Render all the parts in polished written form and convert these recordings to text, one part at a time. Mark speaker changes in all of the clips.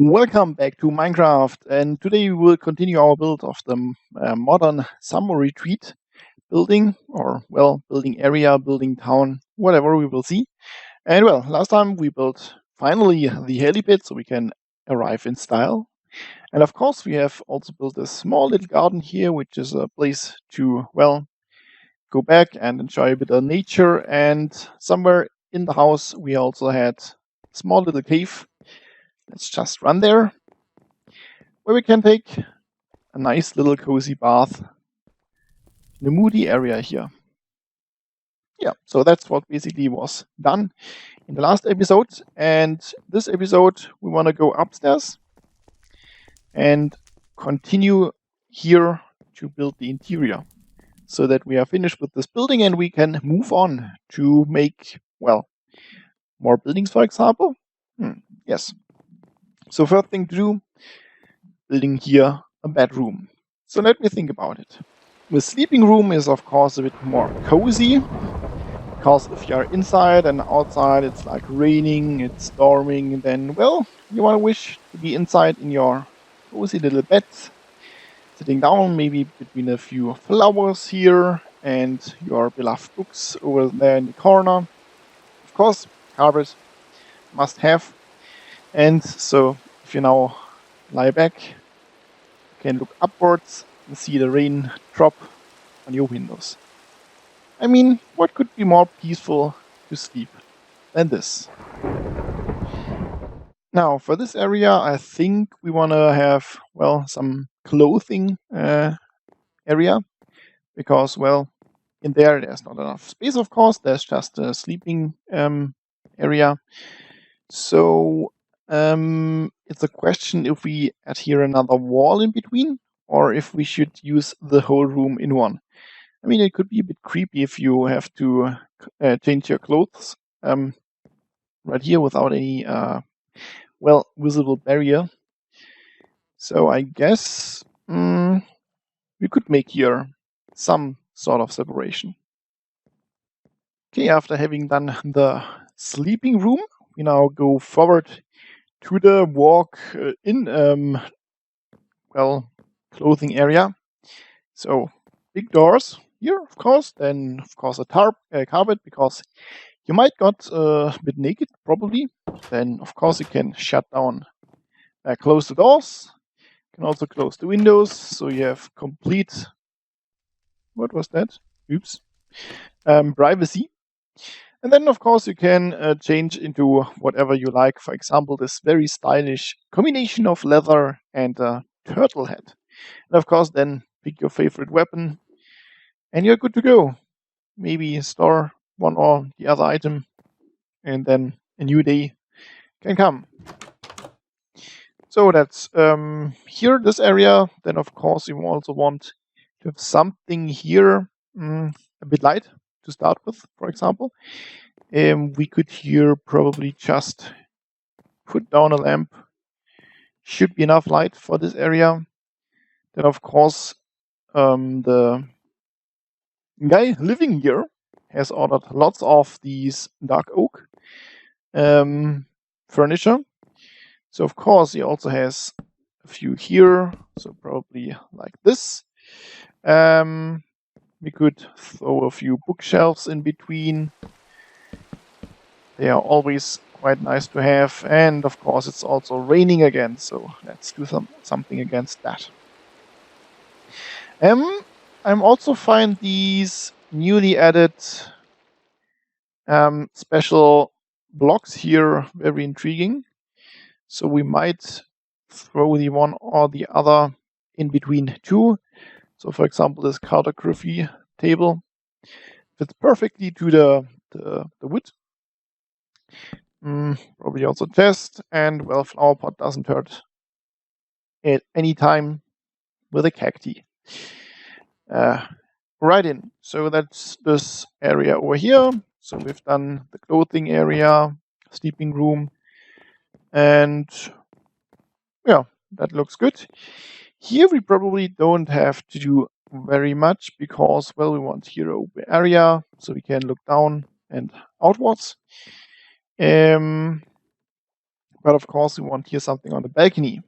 Speaker 1: Welcome back to Minecraft, and today we will continue our build of the modern summer retreat building, or well, building area, building town, whatever we will see. And well, last time we built finally the helipad so we can arrive in style. And of course, we have also built a small little garden here, which is a place to, well, go back and enjoy a bit of nature. And somewhere in the house, we also had a small little cave. Let's just run there, where we can take a nice little cozy bath in a moody area here. Yeah, so that's what basically was done in the last episode. And this episode, we want to go upstairs and continue here to build the interior so that we are finished with this building and we can move on to make, well, more buildings, for example. Yes. So first thing to do, building here a bedroom. So let me think about it. The sleeping room is of course a bit more cozy, because if you're inside and outside it's like raining, it's storming, then well, you want to wish to be inside in your cozy little bed, sitting down maybe between a few flowers here and your beloved books over there in the corner. Of course, carpet must have. And so if you now lie back, you can look upwards and see the rain drop on your windows. I mean, what could be more peaceful to sleep than this? Now, for this area, I think we want to have, well, some clothing area, because, well, in there's not enough space, of course. There's just a sleeping area. So it's a question if we add here another wall in between, or if we should use the whole room in one. I mean, it could be a bit creepy if you have to change your clothes right here without any, well, visible barrier. So I guess we could make here some sort of separation. Okay, after having done the sleeping room, we now go forward to the walk in, well, clothing area. So big doors here, of course. Then, of course, a carpet, because you might got a bit naked, probably. Then, of course, you can shut down, close the doors. You can also close the windows, so you have complete. What was that? Oops. Privacy. And then, of course, you can change into whatever you like. For example, this very stylish combination of leather and a turtle head. And of course, then pick your favorite weapon, and you're good to go. Maybe store one or the other item, and then a new day can come. So that's here, this area. Then, of course, you also want to have something here a bit light to start with, for example. We could here probably just put down a lamp. Should be enough light for this area. Then, of course, the guy living here has ordered lots of these dark oak furniture. So, of course, he also has a few here. So, probably like this. We could throw a few bookshelves in between. They are always quite nice to have. And, of course, it's also raining again. So, let's do something against that. I'm also find these newly added special blocks here very intriguing. So we might throw the one or the other in between two. So for example, this cartography table fits perfectly to the wood. Probably also chest, and well, flower pot doesn't hurt at any time with a cacti. Right in. So that's this area over here. So we've done the clothing area, sleeping room, and yeah, that looks good. Here we probably don't have to do very much because, well, we want here open area so we can look down and outwards. But of course, we want here something on the balcony.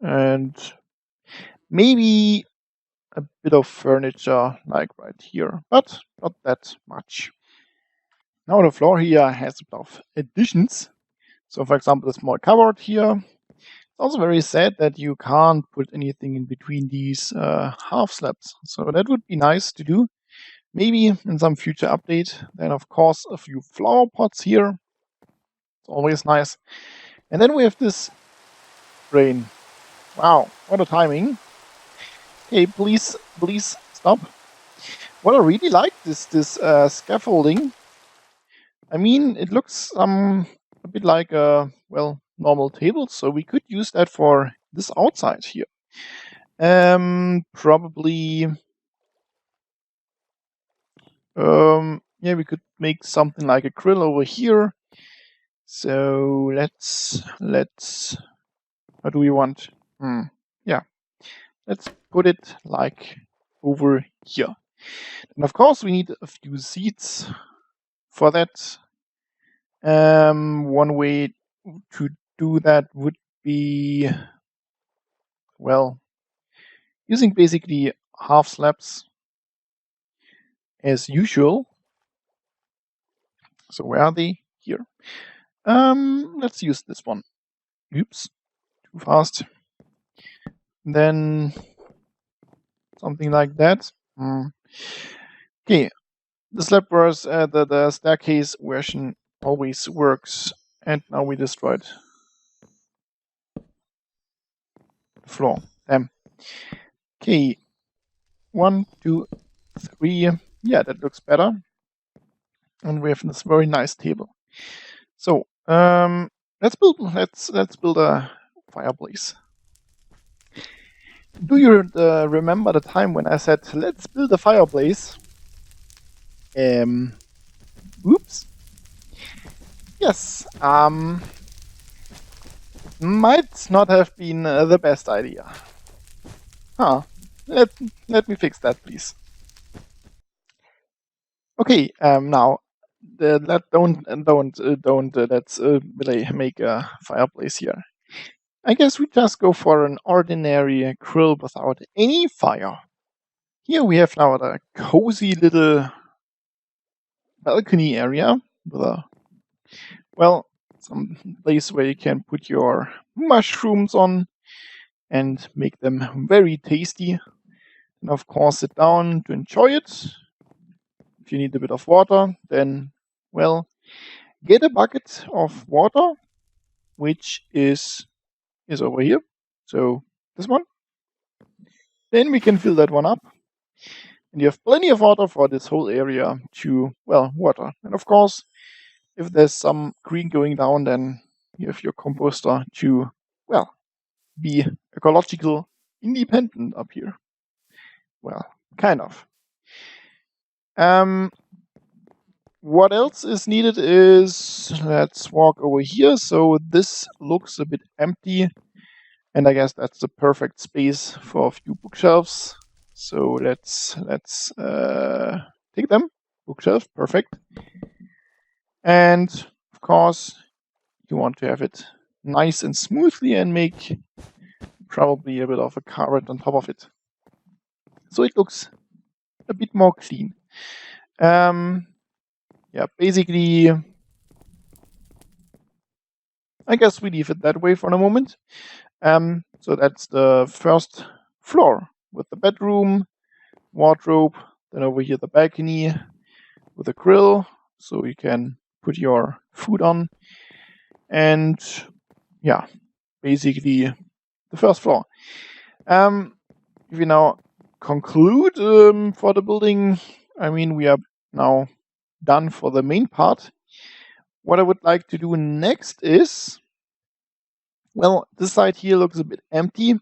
Speaker 1: And maybe a bit of furniture like right here, but not that much. Now the floor here has a bit of additions. So for example, a small cupboard here. It's also very sad that you can't put anything in between these half slabs. So that would be nice to do. Maybe in some future update. Then of course a few flower pots here. It's always nice. And then we have this rain. Wow, what a timing. Okay, please stop. What I really like this scaffolding. I mean, it looks a bit like a normal table, so we could use that for this outside here. Probably. Yeah, we could make something like a grill over here. So let's. What do we want? Yeah, let's put it like over here. And of course, we need a few seats for that. One way to do that would be, well, using basically half slabs as usual. So where are they? Here. Let's use this one. Oops, too fast. Then something like that. Okay, the slab verse, the staircase version always works, and now we destroyed the floor. Okay, 1, 2, 3. Yeah, that looks better. And we have this very nice table. So let's build a fireplace. Do you remember the time when I said let's build a fireplace? Oops. Yes. Might not have been the best idea. Huh. Let me fix that, please. Okay. Now, let's really make a fireplace here. I guess we just go for an ordinary grill without any fire. Here we have now the cozy little balcony area with a, some place where you can put your mushrooms on and make them very tasty. And of course, sit down to enjoy it. If you need a bit of water, then, get a bucket of water, which is over here. So this one. Then we can fill that one up. And you have plenty of water for this whole area to, water. And of course, if there's some green going down, then you have your composter to, be ecological independent up here. Well, kind of. What else is needed is, let's walk over here. So this looks a bit empty. And I guess that's the perfect space for a few bookshelves. So let's take them. Bookshelf, perfect. And of course, you want to have it nice and smoothly and make probably a bit of a carpet on top of it. So it looks a bit more clean. Yeah, basically, I guess we leave it that way for a moment. So that's the first floor with the bedroom, wardrobe, then over here the balcony with a grill, so you can put your food on. And yeah, basically the first floor. If we now conclude for the building, I mean, we are now done for the main part. What I would like to do next is, this side here looks a bit empty,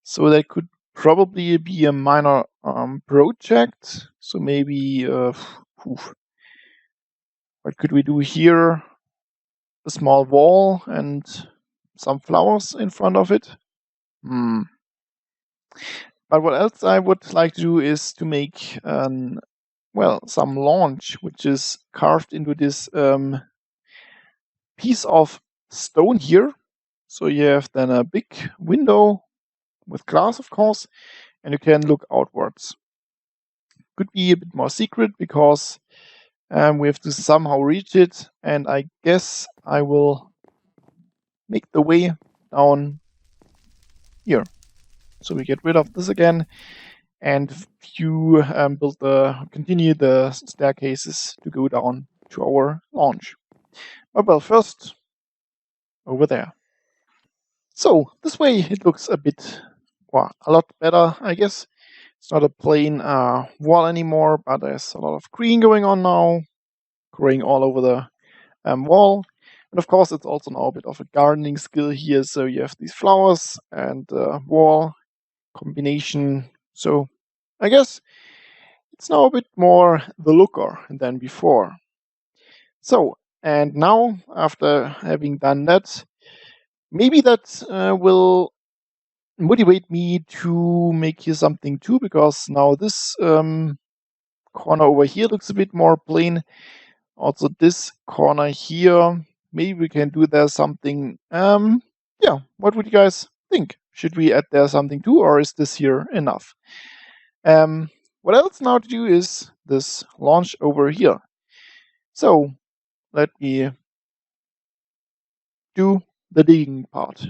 Speaker 1: so that could probably be a minor project. So maybe, what could we do here? A small wall and some flowers in front of it. But what else I would like to do is to make some launch, which is carved into this piece of stone here. So you have then a big window with glass, of course, and you can look outwards. Could be a bit more secret because we have to somehow reach it, and I guess I will make the way down here. So we get rid of this again, and you continue the staircases to go down to our launch. But well, first over there. So this way it looks a bit, well, a lot better, I guess. It's not a plain wall anymore, but there's a lot of green going on now, growing all over the wall. And of course, it's also now a bit of a gardening skill here. So you have these flowers and wall combination. So I guess it's now a bit more the looker than before. So, and now after having done that, maybe that will motivate me to make here something too, because now this corner over here looks a bit more plain. Also this corner here, maybe we can do there something. Yeah, what would you guys think? Should we add there something too, or is this here enough? What else now to do is this launch over here. So let me do the digging part.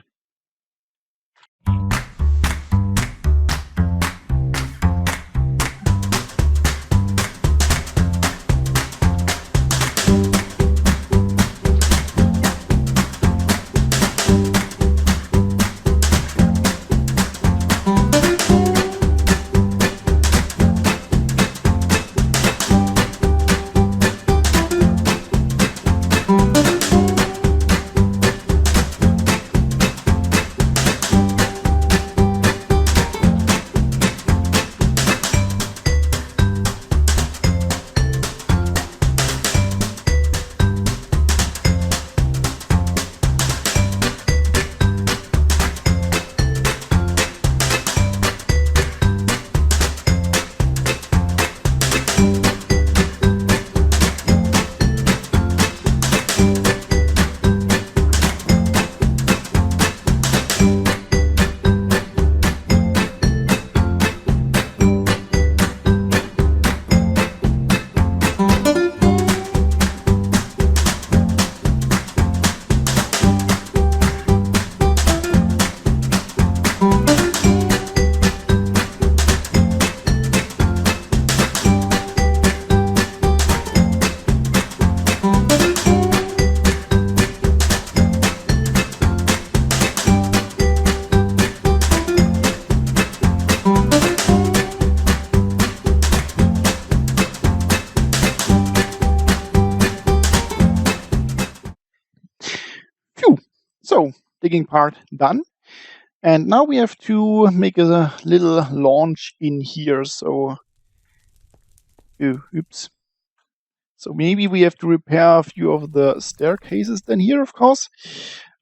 Speaker 1: Phew. So digging part done. And now we have to make a little launch in here. So, oops. So maybe we have to repair a few of the staircases then here, of course.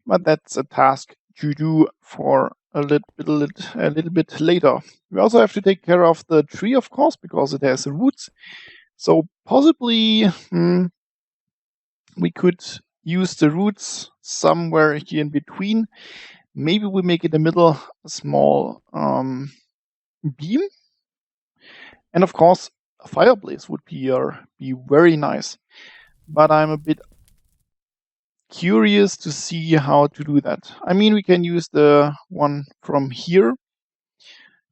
Speaker 1: But that's a task to do for a little bit later. We also have to take care of the tree, of course, because it has roots. So possibly we could use the roots somewhere here in between. Maybe we make in the middle a small beam. And of course, a fireplace would be very nice. But I'm a bit curious to see how to do that. I mean, we can use the one from here,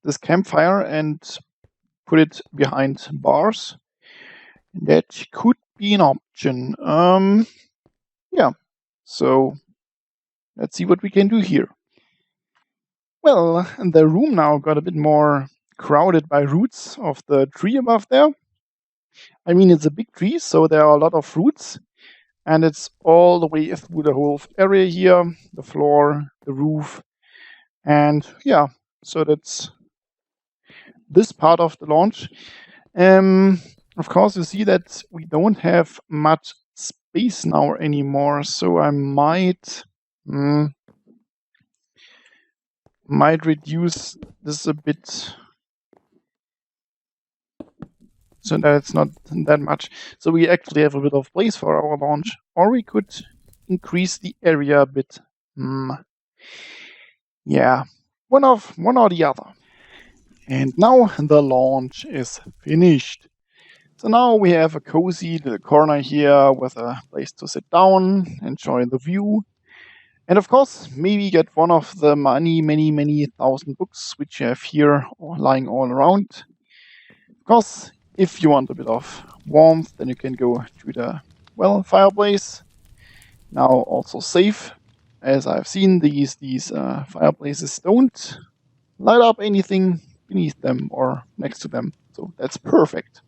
Speaker 1: this campfire, and put it behind bars. That could be an option. Yeah. So let's see what we can do here. Well, the room now got a bit more crowded by roots of the tree above there. I mean, it's a big tree, so there are a lot of roots, and it's all the way through the whole area here, the floor, the roof, and yeah, so that's this part of the launch. Of course, you see that we don't have much space now anymore, so I might reduce this a bit so that it's not that much. So we actually have a bit of place for our launch, or we could increase the area a bit. Yeah, one or the other. And now the launch is finished. So now we have a cozy little corner here with a place to sit down, enjoy the view, and of course, maybe get one of the many thousand books which you have here lying all around. Of course, if you want a bit of warmth, then you can go to the, well, fireplace. Now also safe, as I've seen these fireplaces don't light up anything beneath them or next to them. So that's perfect.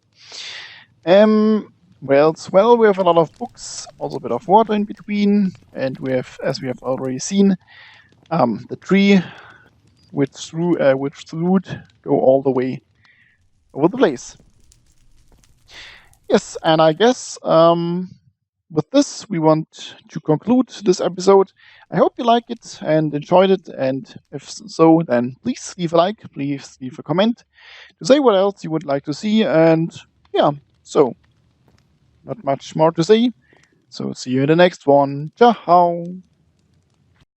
Speaker 1: Well, we have a lot of books, also a bit of water in between, and we have, as we have already seen, the tree which root go all the way over the place. Yes, and I guess with this we want to conclude this episode. I hope you liked it and enjoyed it, and if so, then please leave a like, please leave a comment to say what else you would like to see, and yeah, so not much more to say. So see you in the next one. Ciao.